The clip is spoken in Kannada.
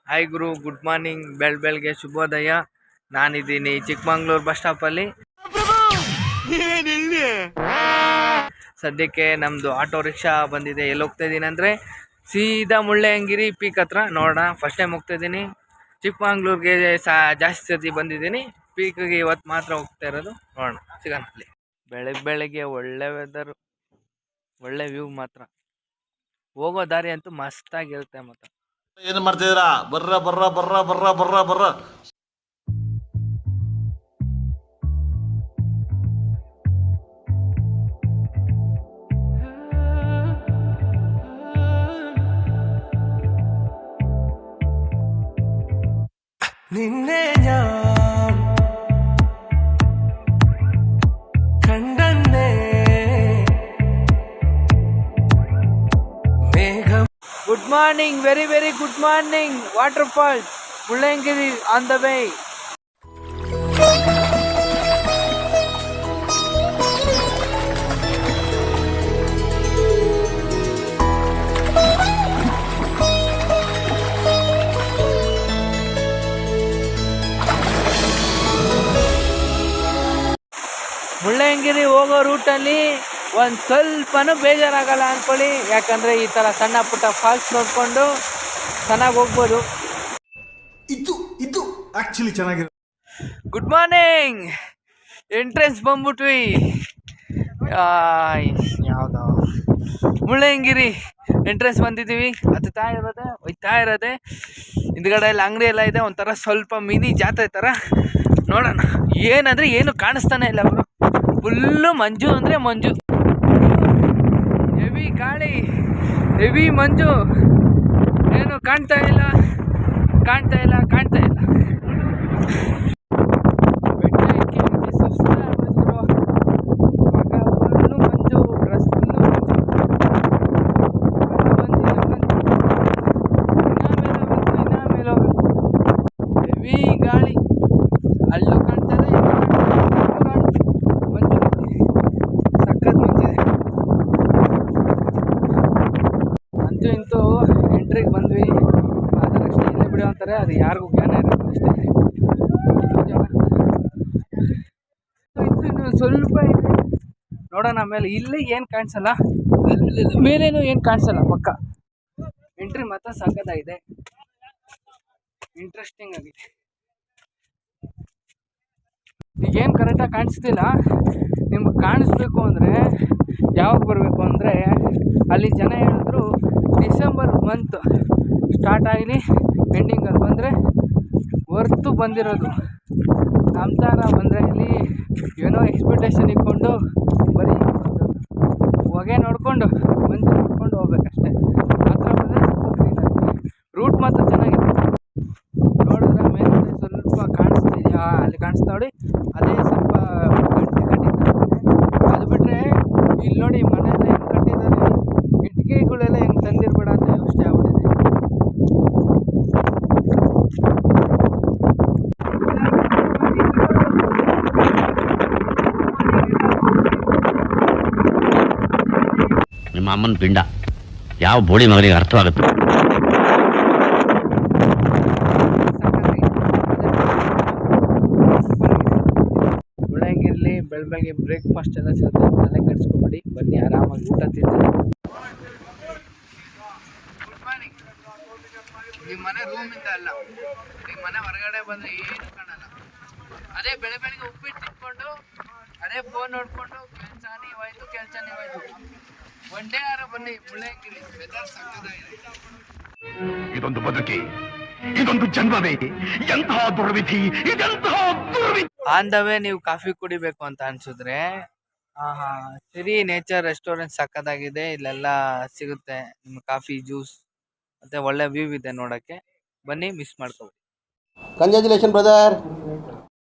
ಹಾಯ್ ಗುರು, ಗುಡ್ ಮಾರ್ನಿಂಗ್, ಬೆಳಗ್ಗೆ ಶುಭೋದಯ. ನಾನಿದ್ದೀನಿ ಚಿಕ್ಕಮಂಗ್ಳೂರು ಬಸ್ ಸ್ಟಾಪಲ್ಲಿ. ಸದ್ಯಕ್ಕೆ ನಮ್ಮದು ಆಟೋ ರಿಕ್ಷಾ ಬಂದಿದೆ. ಎಲ್ಲಿ ಹೋಗ್ತಾ ಇದ್ದೀನಿ ಅಂದರೆ ಸೀದಾ ಮುಳ್ಳಯ್ಯನಗಿರಿ ಪೀಕ್ ಹತ್ರ. ನೋಡೋಣ, ಫಸ್ಟ್ ಟೈಮ್ ಹೋಗ್ತಾ ಇದ್ದೀನಿ ಚಿಕ್ಕಮಂಗ್ಳೂರಿಗೆ. ಜಾಸ್ತಿ ಸತಿ ಬಂದಿದ್ದೀನಿ, ಪೀಕ್ಗೆ ಇವತ್ತು ಮಾತ್ರ ಹೋಗ್ತಾ ಇರೋದು. ನೋಡೋಣ, ಸಿಗಂತಲಿ. ಬೆಳಗ್ಗೆ ಒಳ್ಳೆ ವೆದರ್, ಒಳ್ಳೆ ವ್ಯೂ ಮಾತ್ರ. ಹೋಗೋ ದಾರಿ ಅಂತೂ ಮಸ್ತಾಗಿರುತ್ತೆ. ಮಾತ್ರ ಏನು ಮಾಡ್ತಿದ್ದೀರಾ? ಬರ್ರ ಬರ್ರ ಬರ್ರ ಬರ್ರ ಬರ್ರ ಬರ್ರ. നിന്നെ ഞാൻ കണ്ടേ മേഘം. Good morning, very good morning. Water falls Mullayanagiri on the way. Mullayanagiri ಹೋಗೋ ರೂಟಲ್ಲಿ ಒಂದು ಸ್ವಲ್ಪನೂ ಬೇಜಾರಾಗಲ್ಲ ಅಂದ್ಕೊಳ್ಳಿ. ಯಾಕಂದರೆ ಈ ಥರ ಸಣ್ಣ ಪುಟ್ಟ ಫಾಲ್ಸ್ ನೋಡಿಕೊಂಡು ಚೆನ್ನಾಗಿ ಹೋಗ್ಬೋದು. ಇದು ಆಕ್ಚುಲಿ ಚೆನ್ನಾಗಿದೆ. Good morning. ಎಂಟ್ರೆನ್ಸ್ ಬಂದ್ಬಿಟ್ವಿ. ಯಾವುದು ಮುಳ್ಳಯ್ಯನಗಿರಿ ಎಂಟ್ರೆನ್ಸ್ ಬಂದಿದ್ದೀವಿ. ಹೋಯ್ತಾ ಇರೋದೆ. ಹಿಂದ್ಗಡೆ ಎಲ್ಲ ಅಂಗಡಿ ಎಲ್ಲ ಇದೆ. ಒಂಥರ ಸ್ವಲ್ಪ ಮಿನಿ ಜಾತ್ರೆ ಥರ. ನೋಡೋಣ, ಏನಂದರೆ ಏನು ಕಾಣಿಸ್ತಾನೆ ಇಲ್ಲ. ಅವರು ಫುಲ್ಲು ಮಂಜು ಅಂದರೆ ಮಂಜು, ಹೆವಿ ಗಾಳಿ, ಹೆವಿ ಮಂಜು. ಏನು ಕಾಣ್ತಾ ಇಲ್ಲ. ಫುಲ್ಲು ಮಂಜು, ಡ್ರೆಸ್ ಫುಲ್ಲು ಮಂಜು. ಇನ್ನ ಮೇಲೆ ಹೋಗ್ಬೇಕು. ಹೆವಿ ಗಾಳಿ, ಅಲ್ಲೂ ಕಾಣ್ತದೆ, ಮಂಜು, ಸಖತ್ ಮಂಜಿದೆ. ಅಂತೂ ಇಂತೂ ಎಂಟ್ರಿಗೆ ಬಂದ್ವಿ. ಆದ ತಕ್ಷಣ ಇಲ್ಲೇ ಬಿಡೋ ಅಂತಾರೆ. ಅದು ಯಾರಿಗೂ ಜ್ಞಾನ ಇರೋದು ಅಷ್ಟೇ. ಇನ್ನು ಸ್ವಲ್ಪ ಇದೆ, ನೋಡೋಣ. ಆಮೇಲೆ ಇಲ್ಲಿ ಏನು ಕಾಣಿಸಲ್ಲ, ಮೇಲೇನು ಏನು ಕಾಣಿಸಲ್ಲ. ಪಕ್ಕ ಎಂಟ್ರಿ ಮಾತ್ರ ಸಖತ್ತಾಗಿದೆ, ಇಂಟ್ರೆಸ್ಟಿಂಗ್ ಆಗಿದೆ. ಈಗೇನು ಕರೆಕ್ಟಾಗಿ ಕಾಣಿಸ್ತಿಲ್ಲ. ನಿಮ್ಗೆ ಕಾಣಿಸ್ಬೇಕು ಅಂದರೆ ಯಾವಾಗ ಬರಬೇಕು ಅಂದರೆ, ಅಲ್ಲಿ ಜನ ಹೇಳಿದ್ರು ಡಿಸೆಂಬರ್ ಮಂತ್ ಸ್ಟಾರ್ಟ್ ಆಗಲಿ ಎಂಡಿಂಗಲ್ಲಿ ಬಂದರೆ ಹೊರ್ತು ಬಂದಿರೋದು. ನಮ್ಮ ಥರ ಬಂದರೆ ಇಲ್ಲಿ ಏನೋ ಎಕ್ಸ್ಪೆಕ್ಟೇಷನ್ ಇಟ್ಕೊಂಡು ಬರೀ ಹೊಗೆ ನೋಡಿಕೊಂಡು ಮಂಜು ನೋಡ್ಕೊಂಡು ಹೋಗ್ಬೇಕಷ್ಟೆ. ಆ ಥರ ಬಂದರೆ ಸ್ವಲ್ಪ ಕ್ಲೀನ್ ಆಗುತ್ತೆ. ರೂಟ್ ಮಾತ್ರ ಚೆನ್ನಾಗಿದೆ. ನೋಡಿದ್ರೆ ಮೇಲೆ ಸ್ವಲ್ಪ ಕಾಣಿಸ್ತಾ ಇದೆಯಾ? ಅಲ್ಲಿ ಕಾಣಿಸ್ತಾ ನೋಡಿ, ಅದೇ ಸ್ವಲ್ಪ ಕಟ್ಟಿದ್ದಾರೆ. ಅದು ಬಿಟ್ಟರೆ ಇಲ್ಲಿ ನೋಡಿ, ಮನೆ ಎಲ್ಲ ಹೆಂಗೆ ಕಟ್ಟಿದ್ದಾರೆ, ಇಟ್ಟಿಗೆಗಳೆಲ್ಲ ಹೆಂಗೆ ತಂದಿರ್ಬೇಡ ಅಂತ ಯೋಚನೆ ಆಗ್ಬಿಟ್ಟಿದೆ. ನಿಮ್ಮ ಅಮ್ಮನ ಪಿಂಡ ಯಾವ ಬೋಳಿ ಮಗನಿಗೆ ಅರ್ಥವಾಗುತ್ತೆ? ಮುಳ್ಳಯ್ಯನಗಿರಿಲಿ ಬೆಳಗ್ಗೆ ಬ್ರೇಕ್ಫಾಸ್ಟ್ ಎಲ್ಲ ಸಿಗುತ್ತೆ. ತಲೆ ಕೆಡಿಸ್ಕೊಬೇಡಿ, ಬನ್ನಿ ಆರಾಮಾಗಿ ಊಟ ತಿಂದು. ನಿಮ್ಮ ಮನೆ ರೂಮಿಂದ ಅಲ್ಲ, ನಿಮ್ಮ ಮನೆ ಹೊರಗಡೆ ಬಂದರೆ ಏನು ಕಾಣಲ್ಲ. ಅದೇ ಬೆಳಗ್ಗೆ ಉಪ್ಪಿಟ್ಟು ತಿನ್ಕೊಂಡು ಅದೇ ಫೋನ್ ನೋಡಿಕೊಂಡು ಕೆಲಸ ನೀವಾಯ್ತು. ಒನ್ ಡೇ ಯಾರು ಬನ್ನಿ ಮುಳ್ಳಯ್ಯನಗಿರಿ. ವೆದರ್ ಸಕ್ಕತ್ತಾಗಿದೆ. ಇದೊಂದು ಬದುಕಿ, ಇದೊಂದು ಜನ್ಮವೇ, ಎಂತಹ ದುರ್ವಿಧಿ, ಇದೆಂತಹ ದುರ್ವಿಧಿ. ಆನ್ ದ ವೇ ನೀವು ಕಾಫಿ ಕುಡಿಬೇಕು ಅಂತ ಅನ್ಸಿದ್ರೆ ಸಿರಿ ನೇಚರ್ ರೆಸ್ಟೋರೆಂಟ್ ಸಕ್ಕತ್ತಾಗಿದೆ. ಇಲ್ಲೆಲ್ಲ ಸಿಗುತ್ತೆ ನಿಮ್ಗೆ ಕಾಫಿ, ಜ್ಯೂಸ್, ಮತ್ತೆ ಒಳ್ಳೆ ವ್ಯೂ ಇದೆ ನೋಡೋಕ್ಕೆ. ಬನ್ನಿ, ಮಿಸ್ ಮಾಡ್ಕೋಬೇಡಿ. Congratulation brother.